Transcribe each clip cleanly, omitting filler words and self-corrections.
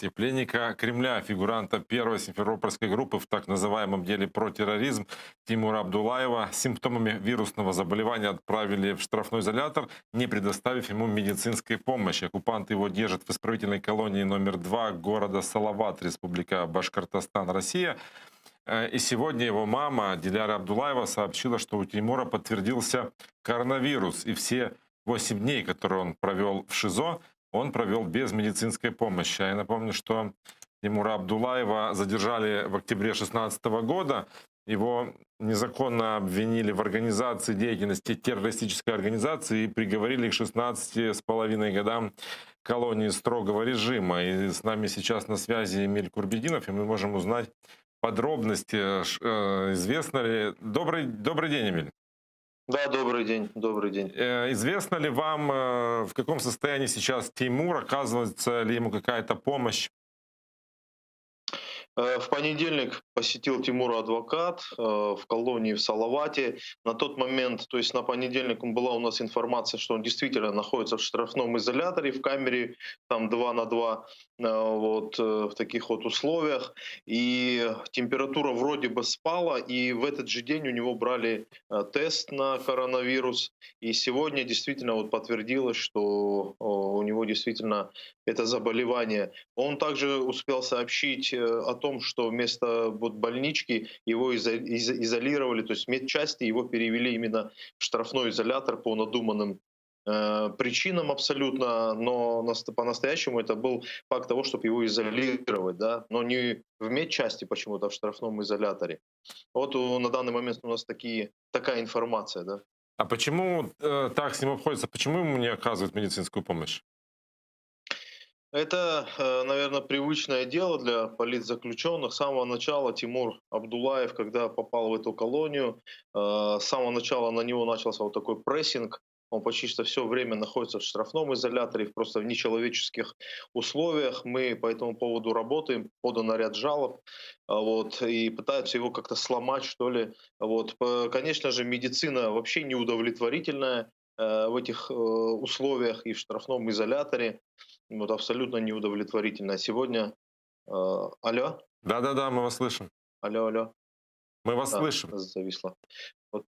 Новости. Пленника Кремля, фигуранта первой симферопольской группы в так называемом деле про терроризм Тимура Абдулаева с симптомами вирусного заболевания отправили в штрафной изолятор, не предоставив ему медицинской помощи. Оккупанты его держат в исправительной колонии номер 2 города Салават, Республика Башкортостан, Россия. И сегодня его мама Диляра Абдулаева сообщила, что у Тимура подтвердился коронавирус. И все 8 дней, которые он провел в ШИЗО, он провел без медицинской помощи. А я напомню, что Тимура Абдулаева задержали в октябре 2016 года. Его незаконно обвинили в организации деятельности террористической организации и приговорили к 16,5 годам колонии строгого режима. И с нами сейчас на связи Эмиль Курбединов, и мы можем узнать подробности. Известно ли... Добрый день, Эмиль. Да, добрый день, добрый день. Известно ли вам, в каком состоянии сейчас Тимур? Оказывается ли ему какая-то помощь? В понедельник посетил Тимура адвокат в колонии в Салавате. На тот момент, то есть на понедельник была у нас информация, что он действительно находится в штрафном изоляторе, в камере там 2 на 2, вот в таких вот условиях. И температура вроде бы спала, и в этот же день у него брали тест на коронавирус. И сегодня действительно вот подтвердилось, что у него действительно это заболевание. Он также успел сообщить о том, что вместо вот больнички его изолировали, то есть медчасти его перевели именно в штрафной изолятор по надуманным причинам абсолютно, но по-настоящему это был факт того, чтобы его изолировать, да, но не в медчасти почему-то, а в штрафном изоляторе. Вот на данный момент у нас такая информация, да. А почему так с ним обходится? Почему ему не оказывают медицинскую помощь? Это, наверное, привычное дело для политзаключенных. С самого начала Тимур Абдулаев, когда попал в эту колонию, с самого начала на него начался вот такой прессинг. Он почти что все время находится в штрафном изоляторе, просто в нечеловеческих условиях. Мы по этому поводу работаем, подан ряд жалоб, вот, и пытаются его как-то сломать, что ли. Вот. Конечно же, медицина вообще неудовлетворительная в этих условиях и в штрафном изоляторе. Вот абсолютно неудовлетворительно. А сегодня алло, Да-да-да, мы вас слышим. алло, алло, Мы вас слышим. зависло. Вот,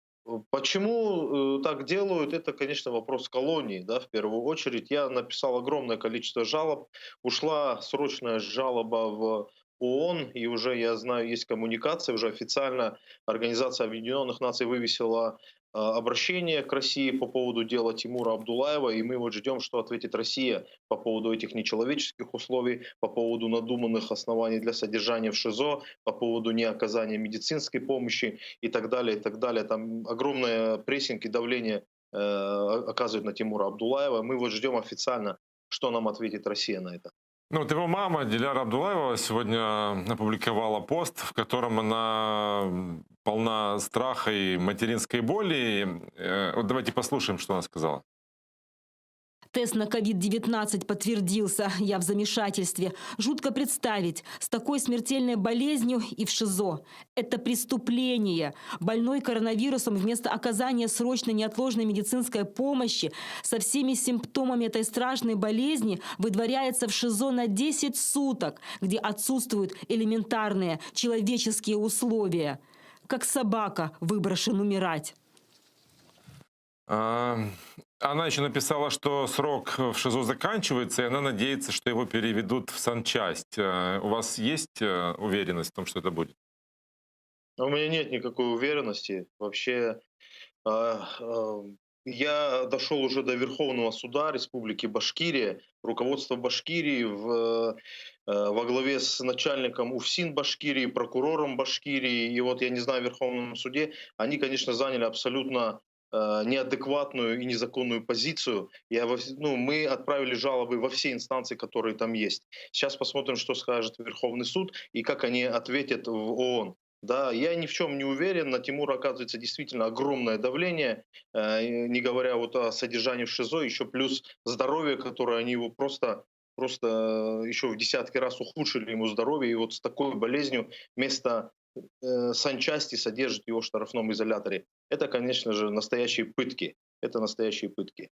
почему так делают, это, конечно, вопрос колонии, да, в первую очередь. Я написал огромное количество жалоб. Ушла срочная жалоба в ООН, и уже, я знаю, есть коммуникация, уже официально Организация Объединенных Наций вывесила обращение к России по поводу дела Тимура Абдулаева, и мы вот ждем, что ответит Россия по поводу этих нечеловеческих условий, по поводу надуманных оснований для содержания в ШИЗО, по поводу неоказания медицинской помощи и так далее, и так далее. Там огромное прессинг и давление оказывают на Тимура Абдулаева. Мы вот ждем официально, что нам ответит Россия на это. Ну, вот его мама Диляра Абдулаева сегодня опубликовала пост, в котором она полна страха и материнской боли. Вот давайте послушаем, что она сказала. Тест на COVID-19 подтвердился. Я в замешательстве. Жутко представить, с такой смертельной болезнью и в ШИЗО. Это преступление. Больной коронавирусом вместо оказания срочной неотложной медицинской помощи со всеми симптомами этой страшной болезни выдворяется в ШИЗО на 10 суток, где отсутствуют элементарные человеческие условия. Как собака выброшен умирать. А, Она еще написала, что срок в ШИЗО заканчивается, и она надеется, что его переведут в санчасть. У вас есть уверенность в том, что это будет? У меня нет никакой уверенности. Вообще, а, а, я дошел уже до Верховного суда Республики Башкирия. Руководство Башкирии во главе с начальником УФСИН Башкирии, прокурором Башкирии, и вот, я не знаю, в Верховном суде, они, конечно, заняли абсолютно неадекватную и незаконную позицию. Ну, мы отправили жалобы во все инстанции, которые там есть. Сейчас посмотрим, что скажет Верховный суд и как они ответят в ООН. Да, я ни в чем не уверен. На Тимура оказывается действительно огромное давление, не говоря вот о содержании в ШИЗО, еще плюс здоровье, которое они его просто еще в десятки раз ухудшили ему здоровье. И вот с такой болезнью вместо санчасти содержат его в штрафном изоляторе. Это, конечно же, настоящие пытки. Это настоящие пытки.